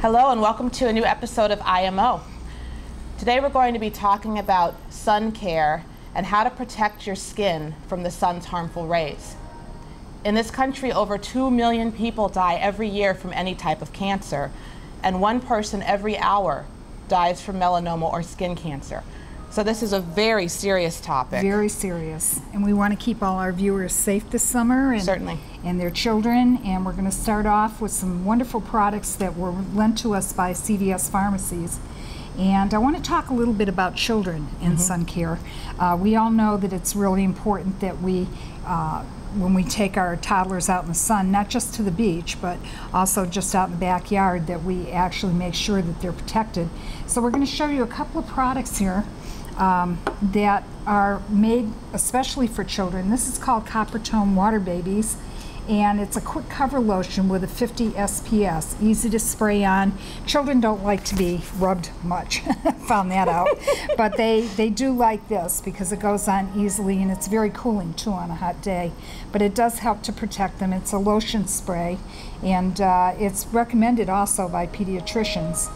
Hello and welcome to a new episode of IMO. Today we're going to be talking about sun care and how to protect your skin from the sun's harmful rays. In this country, over 2 million people die every year from any type of cancer, and 1 person every hour dies from melanoma or skin cancer. So this is a very serious topic. Very serious. And we want to keep all our viewers safe this summer and, Certainly. and their children. And we're going to start off with some wonderful products that were lent to us by CVS pharmacies. And I want to talk a little bit about children in sun care. We all know that it's really important that we, when we take our toddlers out in the sun, not just to the beach, but also just out in the backyard, that we actually make sure that they're protected. So we're going to show you a couple of products here that are made especially for children. This is called Copper Tone Water Babies, and it's a quick cover lotion with a 50 SPS, easy to spray on. Children don't like to be rubbed much, found that out, but they do like this because it goes on easily and it's very cooling too on a hot day, but it does help to protect them. It's a lotion spray, and it's recommended also by pediatricians.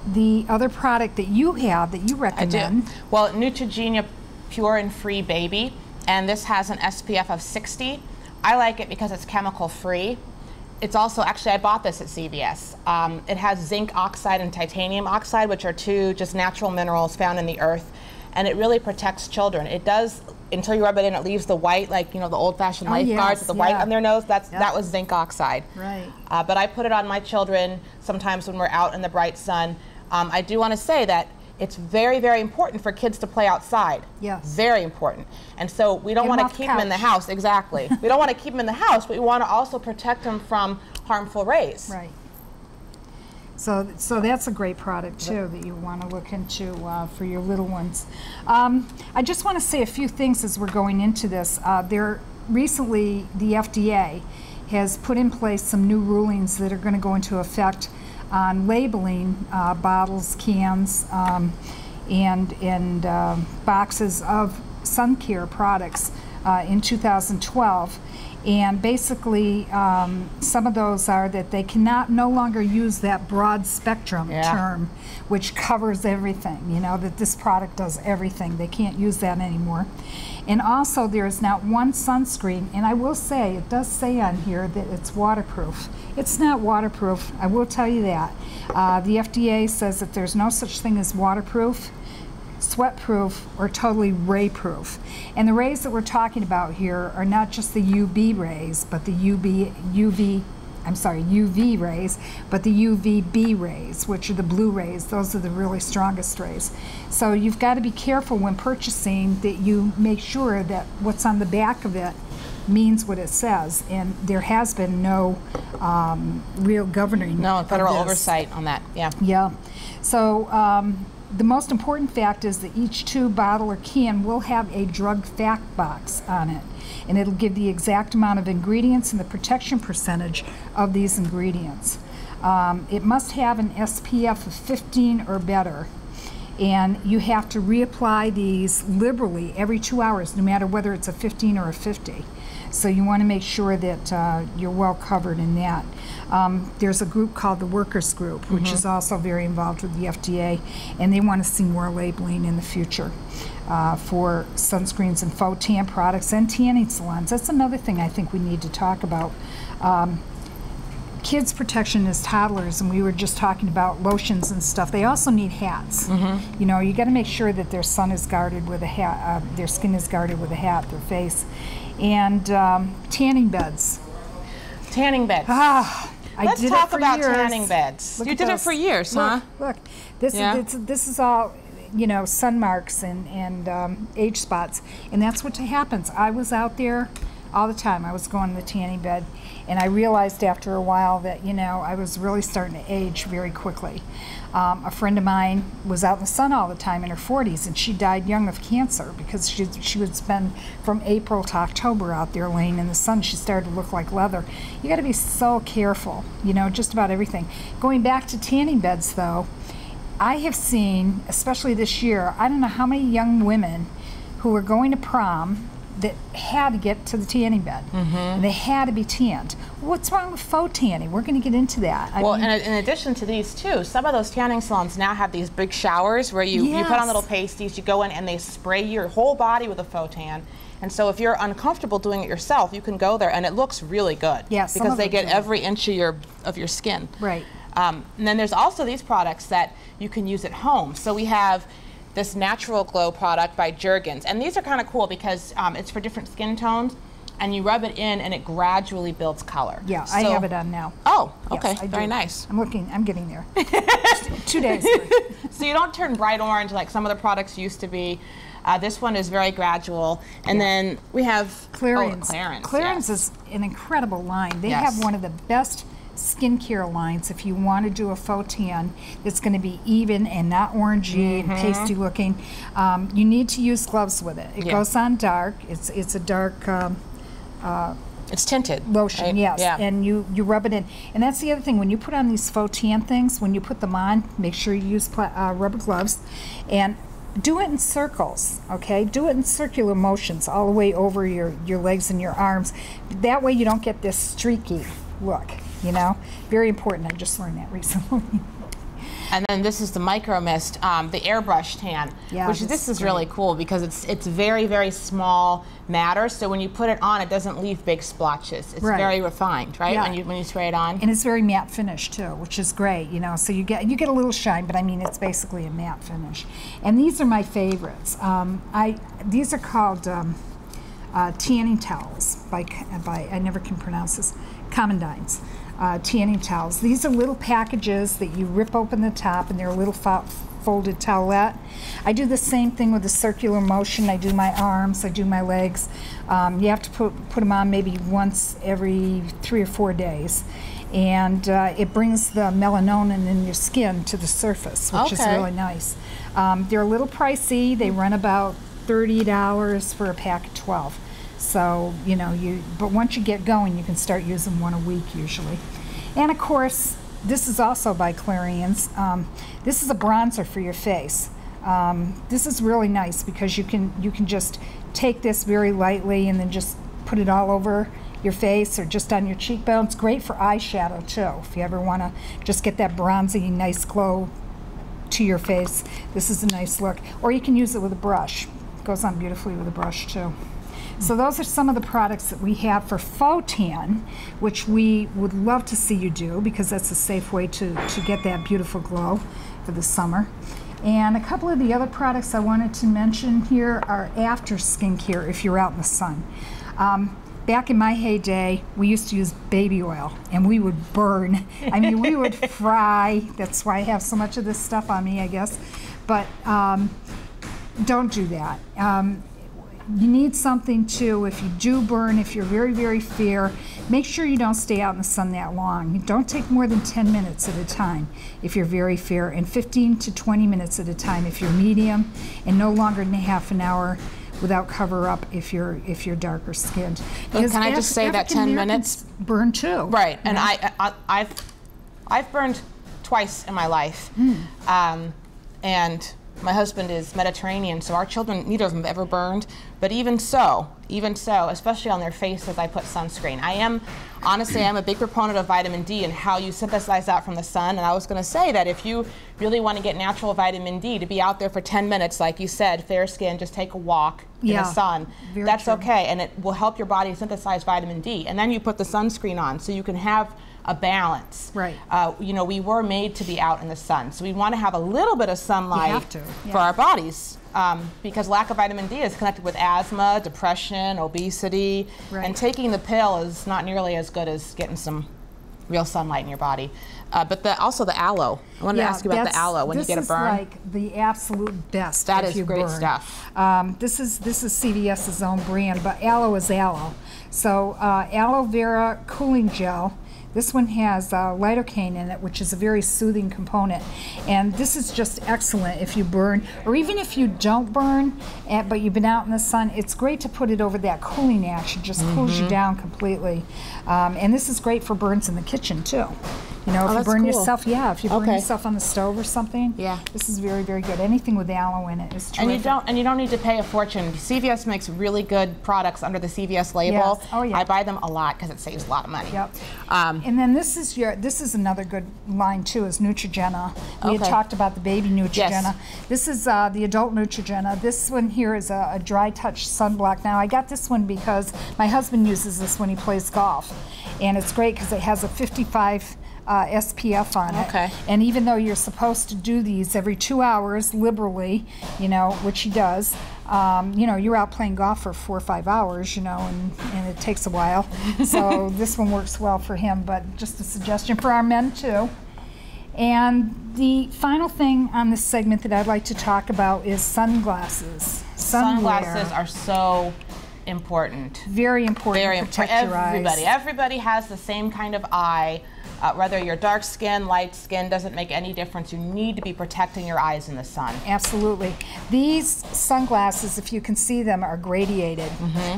The other product that you have that you recommend. I do. Well, Neutrogena Pure and Free Baby, and this has an SPF of 60. I like it because it's chemical free. It's also, actually I bought this at CVS. It has zinc oxide and titanium oxide, which are 2 just natural minerals found in the earth, and it really protects children. It does, until you rub it in, it leaves the white, like, you know, the old-fashioned lifeguards with the white on their nose. That was zinc oxide. Right. But I put it on my children sometimes when we're out in the bright sun. I do want to say that it's very, very important for kids to play outside. Yes. Very important. And so we don't want to keep them in the house. Exactly. We don't want to keep them in the house, but we want to also protect them from harmful rays. Right. So that's a great product too that you want to look into for your little ones. I just want to say a few things as we're going into this. Recently, the FDA has put in place some new rulings that are going to go into effect on labeling bottles, cans, and boxes of sun care products in 2012. And basically, some of those are that they cannot no longer use that broad spectrum term, which covers everything, you know, that this product does everything. They can't use that anymore. And also, there is not one sunscreen, and I will say, it does say on here that it's waterproof. It's not waterproof, I will tell you that. The FDA says that there's no such thing as waterproof, sweat-proof, or totally ray-proof. And the rays that we're talking about here are not just the UV rays, but the UV rays, but the UVB rays, which are the blue rays. Those are the really strongest rays. So you've got to be careful when purchasing that you make sure that what's on the back of it means what it says, and there has been no real governing. No federal oversight on that. Yeah. So the most important fact is that each tube, bottle, or can will have a drug fact box on it, and it'll give the exact amount of ingredients and the protection percentage of these ingredients. It must have an SPF of 15 or better, and you have to reapply these liberally every 2 hours, no matter whether it's a 15 or a 50. So you want to make sure that you're well covered in that. There's a group called the Workers Group, which is also very involved with the FDA, and they want to see more labeling in the future for sunscreens and faux tan products and tanning salons. That's another thing I think we need to talk about. Kids' protection as toddlers, and we were just talking about lotions and stuff, they also need hats. You know, you got to make sure that their sun is guarded with a hat, their skin is guarded with a hat, their face. And tanning beds. Tanning beds. Let's talk about tanning beds. You did it for years, huh? Look, this is all, you know, sun marks and age spots, and that's what happens. I was out there all the time. I was going to the tanning bed, and I realized after a while that, you know, I was really starting to age very quickly. A friend of mine was out in the sun all the time in her 40s, and she died young of cancer because she would spend from April to October out there laying in the sun. She started to look like leather. You got to be so careful, you know, just about everything. Going back to tanning beds, though, I have seen, especially this year, I don't know how many young women who were going to prom that had to get to the tanning bed, and they had to be tanned. What's wrong with faux tanning? We're going to get into that. I mean, and in addition to these too, some of those tanning salons now have these big showers where you put on little pasties, you go in and they spray your whole body with a faux tan. And so if you're uncomfortable doing it yourself, you can go there and it looks really good. Yeah, because they get every inch of your skin. Right. And then there's also these products that you can use at home. So we have this Natural Glow product by Jergens. And these are kind of cool because it's for different skin tones. And you rub it in and it gradually builds color. Yeah, so, I have it on now. Oh, okay, yes, very nice. I'm getting there. 2 days. So you don't turn bright orange like some of the products used to be. This one is very gradual. And then we have Clarins. Clarins is an incredible line. They have one of the best skincare lines. If you want to do a faux tan that's going to be even and not orangey and pasty looking, you need to use gloves with it. It goes on dark. It's a dark it's tinted lotion, right? yes, and you rub it in. And that's the other thing, when you put on these faux tan things, when you put them on, make sure you use rubber gloves, and do it in circles, okay? Do it in circular motions all the way over your legs and your arms. That way you don't get this streaky look, you know? Very important. I just learned that recently. And then this is the Micro Mist, the airbrush tan, which this is really cool because it's very, very small matter. So when you put it on, it doesn't leave big splotches. It's very refined, right? Yeah. When you spray it on. And it's very matte finish too, which is great. You know, so you get a little shine, but I mean it's basically a matte finish. And these are my favorites. These are called tanning towels by I never can pronounce this, Commandines. Tanning towels. These are little packages that you rip open the top and they're a little folded towelette. I do the same thing with the circular motion. I do my arms, I do my legs. You have to put them on maybe once every 3 or 4 days. And it brings the melanonin in your skin to the surface, which is really nice. They're a little pricey. They run about $30 for a pack of 12. So, you know, but once you get going, you can start using one a week usually. And of course, this is also by Clarins. This is a bronzer for your face. This is really nice because you can just take this very lightly and then just put it all over your face or just on your cheekbones. Great for eyeshadow too, if you ever want to just get that bronzy, nice glow to your face. This is a nice look. Or you can use it with a brush. It goes on beautifully with a brush too. So those are some of the products that we have for faux tan, which we would love to see you do because that's a safe way to get that beautiful glow for the summer. And a couple of the other products I wanted to mention here are after skincare if you're out in the sun. Back in my heyday, we used to use baby oil and we would burn. I mean, we would fry. That's why I have so much of this stuff on me, I guess. But don't do that. You need something too, if you do burn, if you're very, very fair, make sure you don't stay out in the sun that long. Don't take more than 10 minutes at a time if you're very fair, and 15 to 20 minutes at a time if you're medium, and no longer than a half an hour without cover up if you're darker skinned. Can I just say that 10 minutes burn too? Right, and I've burned twice in my life, and my husband is Mediterranean, so our children, neither of them have ever burned. But even so, especially on their faces, I put sunscreen. Honestly, I'm a big proponent of vitamin D and how you synthesize that from the sun. And I was going to say that if you really want to get natural vitamin D, to be out there for 10 minutes, like you said, fair skin, just take a walk in the sun. That's okay, and it will help your body synthesize vitamin D. And then you put the sunscreen on, so you can have a balance. Right. You know, we were made to be out in the sun, so we want to have a little bit of sunlight for our bodies, because lack of vitamin D is connected with asthma, depression, obesity, and taking the pill is not nearly as good as getting some real sunlight in your body. But also the aloe. I wanted to ask you about the aloe when you get a burn. This is like the absolute best. That is great stuff. This is CVS's own brand, but aloe is aloe. So aloe vera cooling gel. This one has lidocaine in it, which is a very soothing component. And this is just excellent if you burn, or even if you don't burn, but you've been out in the sun, it's great to put it over that cooling action. Just cools you down completely. And this is great for burns in the kitchen too. You know, if you that's burn cool. yourself, if you burn yourself on the stove or something, this is very, very good. Anything with aloe in it is terrific. And you don't need to pay a fortune. CVS makes really good products under the CVS label. Yes. Oh, yeah. I buy them a lot because it saves a lot of money. Yep. And then this is another good line too, is Neutrogena. We had talked about the baby Neutrogena. Yes. This is the adult Neutrogena. This one here is a dry touch sunblock. Now I got this one because my husband uses this when he plays golf, and it's great because it has a 55 SPF on it. Okay. And even though you're supposed to do these every 2 hours liberally, you know, which he does, you know, you're out playing golf for 4 or 5 hours, you know, and it takes a while. So this one works well for him, but just a suggestion for our men too. And the final thing on this segment that I'd like to talk about is sunglasses. Sunglasses are so important. Very important to protect your eyes. Everybody has the same kind of eye. Whether you're dark skin, light skin, doesn't make any difference. You need to be protecting your eyes in the sun. Absolutely. These sunglasses, if you can see them, are gradiated.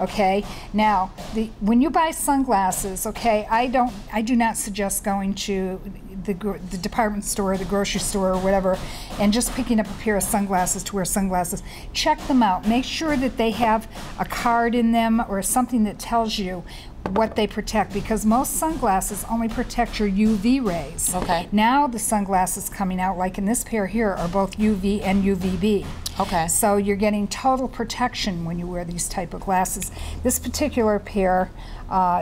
Okay. Now, when you buy sunglasses, okay, I do not suggest going to the department store, the grocery store, or whatever, and just picking up a pair of sunglasses to wear sunglasses. Check them out. Make sure that they have a card in them or something that tells you what they protect, because most sunglasses only protect your UV rays. Okay. Now the sunglasses coming out, like in this pair here, are both UV and UVB. Okay. So you're getting total protection when you wear these type of glasses. This particular pair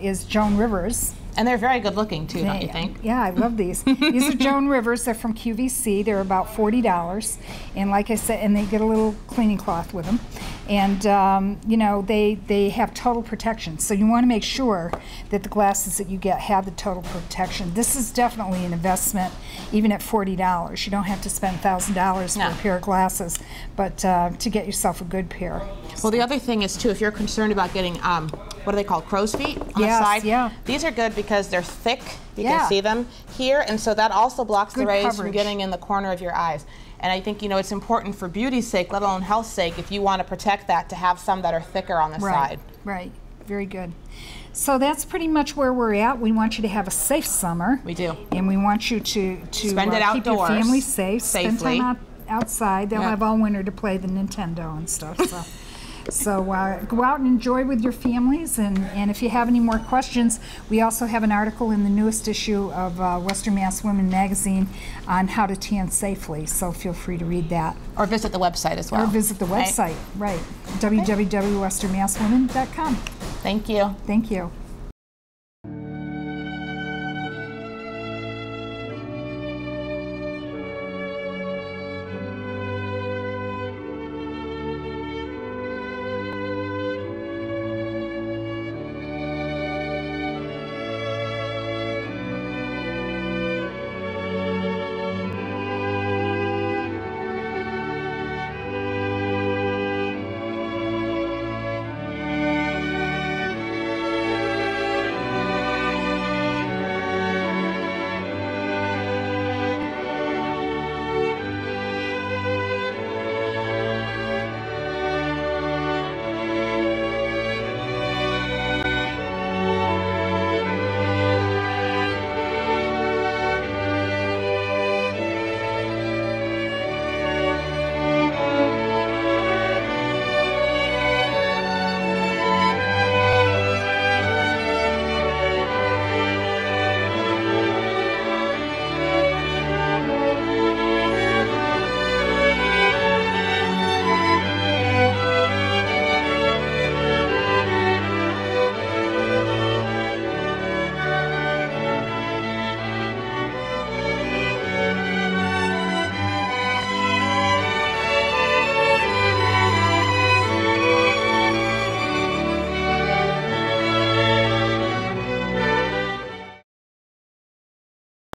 is Joan Rivers. And they're very good looking too, don't you think? Yeah, I love these. These are Joan Rivers. They're from QVC. They're about $40. And like I said, and they get a little cleaning cloth with them. And, you know, they have total protection. So you want to make sure that the glasses that you get have the total protection. This is definitely an investment, even at $40. You don't have to spend $1,000 for a pair of glasses, but to get yourself a good pair. Well, the other thing is, too, if you're concerned about getting, what are they called, crow's feet on the side? Yeah. These are good because they're thick. You can see them here, and so that also blocks the rays from getting in the corner of your eyes. And I think, you know, it's important for beauty's sake, let alone health's sake, if you want to protect that, to have some that are thicker on the side. Right. Very good. So that's pretty much where we're at. We want you to have a safe summer. We do. And we want you to spend it outdoors, keep your family safe. Safely. Spend time outside. They'll have all winter to play the Nintendo and stuff. So go out and enjoy with your families, and if you have any more questions, we also have an article in the newest issue of Western Mass Women magazine on how to tan safely, so feel free to read that. Or visit the website as well. Or visit the website, right. www.westernmasswomen.com. Thank you. Thank you.